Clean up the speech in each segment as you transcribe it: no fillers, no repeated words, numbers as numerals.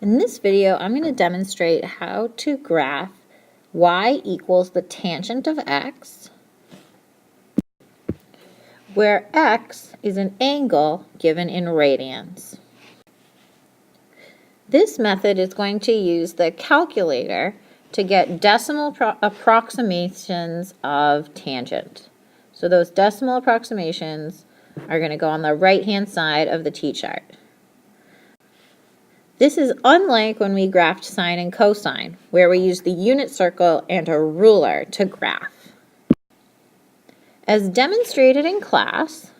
In this video, I'm going to demonstrate how to graph y equals the tangent of x, where x is an angle given in radians. This method is going to use the calculator to get decimal approximations of tangent. So those decimal approximations are going to go on the right-hand side of the t-chart. This is unlike when we graphed sine and cosine, where we use the unit circle and a ruler to graph. As demonstrated in class,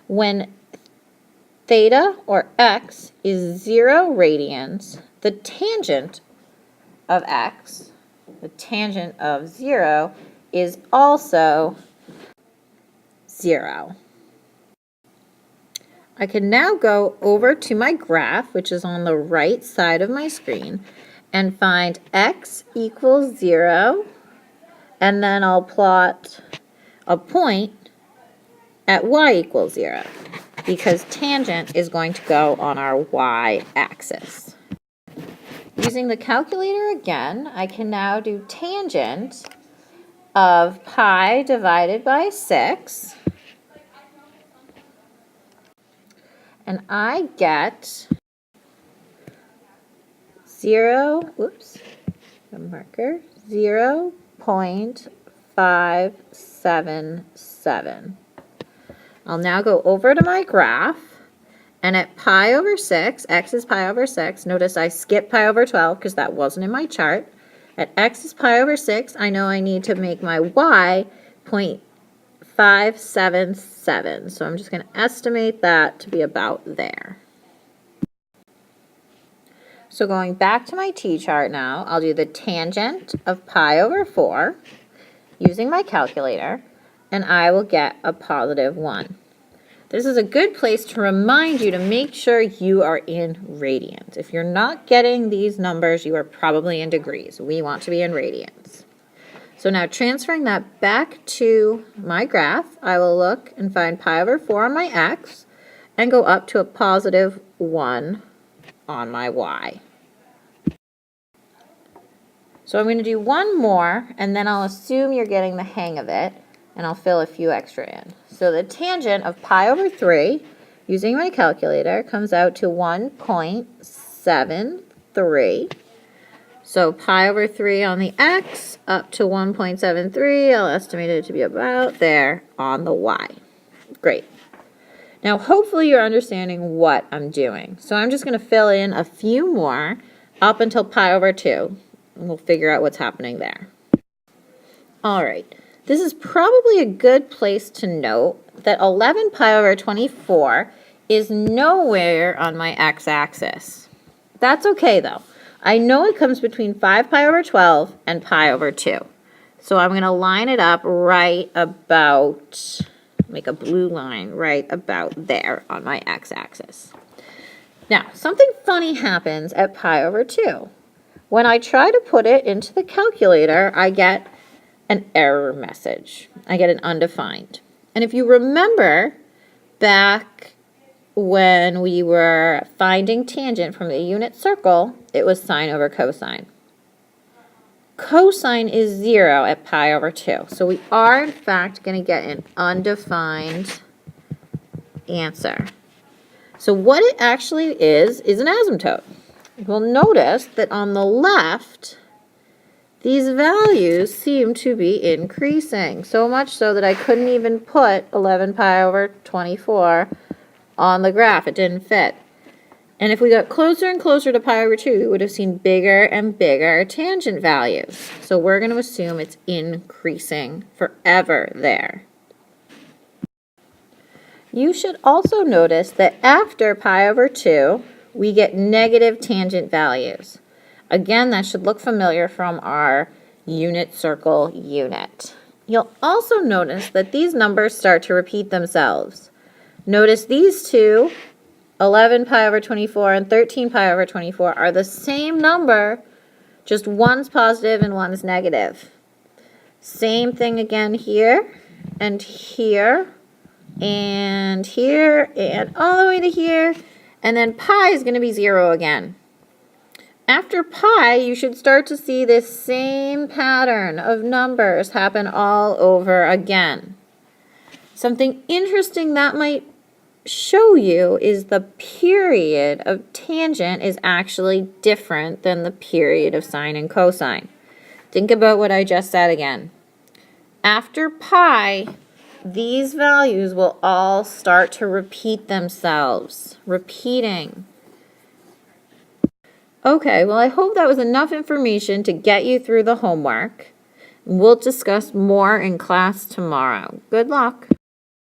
when theta, or x, is 0 radians, the tangent of x, the tangent of 0, is also 0. I can now go over to my graph, which is on the right side of my screen, and find x equals 0, and then I'll plot a point at y equals 0, because tangent is going to go on our y-axis. Using the calculator again, I can now do tangent of pi divided by 6, and I get 0.577. I'll now go over to my graph, and at pi over 6, x is pi over 6, notice I skipped pi over 12 because that wasn't in my chart. At x is pi over 6, I know I need to make my y 0.577, so I'm just going to estimate that to be about there. So going back to my t-chart now, I'll do the tangent of pi over 4 using my calculator, and I will get a positive 1. This is a good place to remind you to make sure you are in radians. If you're not getting these numbers, you are probably in degrees. We want to be in radians. So now transferring that back to my graph, I will look and find pi over 4 on my x and go up to a positive 1 on my y. So I'm going to do one more, and then I'll assume you're getting the hang of it, and I'll fill a few extra in. So the tangent of pi over 3, using my calculator, comes out to 1.73. So pi over 3 on the x, up to 1.73. I'll estimate it to be about there on the y. Great. Now hopefully you're understanding what I'm doing. So I'm just going to fill in a few more up until pi over 2, and we'll figure out what's happening there. All right. This is probably a good place to note that 11 pi over 24 is nowhere on my x-axis. That's okay though. I know it comes between 5 pi over 12 and pi over 2. So I'm going to line it up right about, make a blue line right about there on my x-axis. Now, something funny happens at pi over 2. When I try to put it into the calculator, I get an error message. I get an undefined. And if you remember back when we were finding tangent from the unit circle, it was sine over cosine. Cosine is 0 at pi over 2. So we are in fact going to get an undefined answer. So what it actually is an asymptote. You'll notice that on the left, these values seem to be increasing, so much so that I couldn't even put 11 pi over 24 on the graph. It didn't fit. And if we got closer and closer to pi over 2, we would have seen bigger and bigger tangent values. So we're going to assume it's increasing forever there. You should also notice that after pi over 2, we get negative tangent values. Again, that should look familiar from our unit circle unit. You'll also notice that these numbers start to repeat themselves. Notice these two, 11 pi over 24 and 13 pi over 24, are the same number, just one's positive and one's negative. Same thing again here, and here, and here, and all the way to here, and then pi is going to be 0 again. After pi, you should start to see this same pattern of numbers happen all over again. Something interesting that might show you is the period of tangent is actually different than the period of sine and cosine. Think about what I just said again. After pi, these values will all start to repeat themselves, repeating. Okay, well, I hope that was enough information to get you through the homework. We'll discuss more in class tomorrow. Good luck.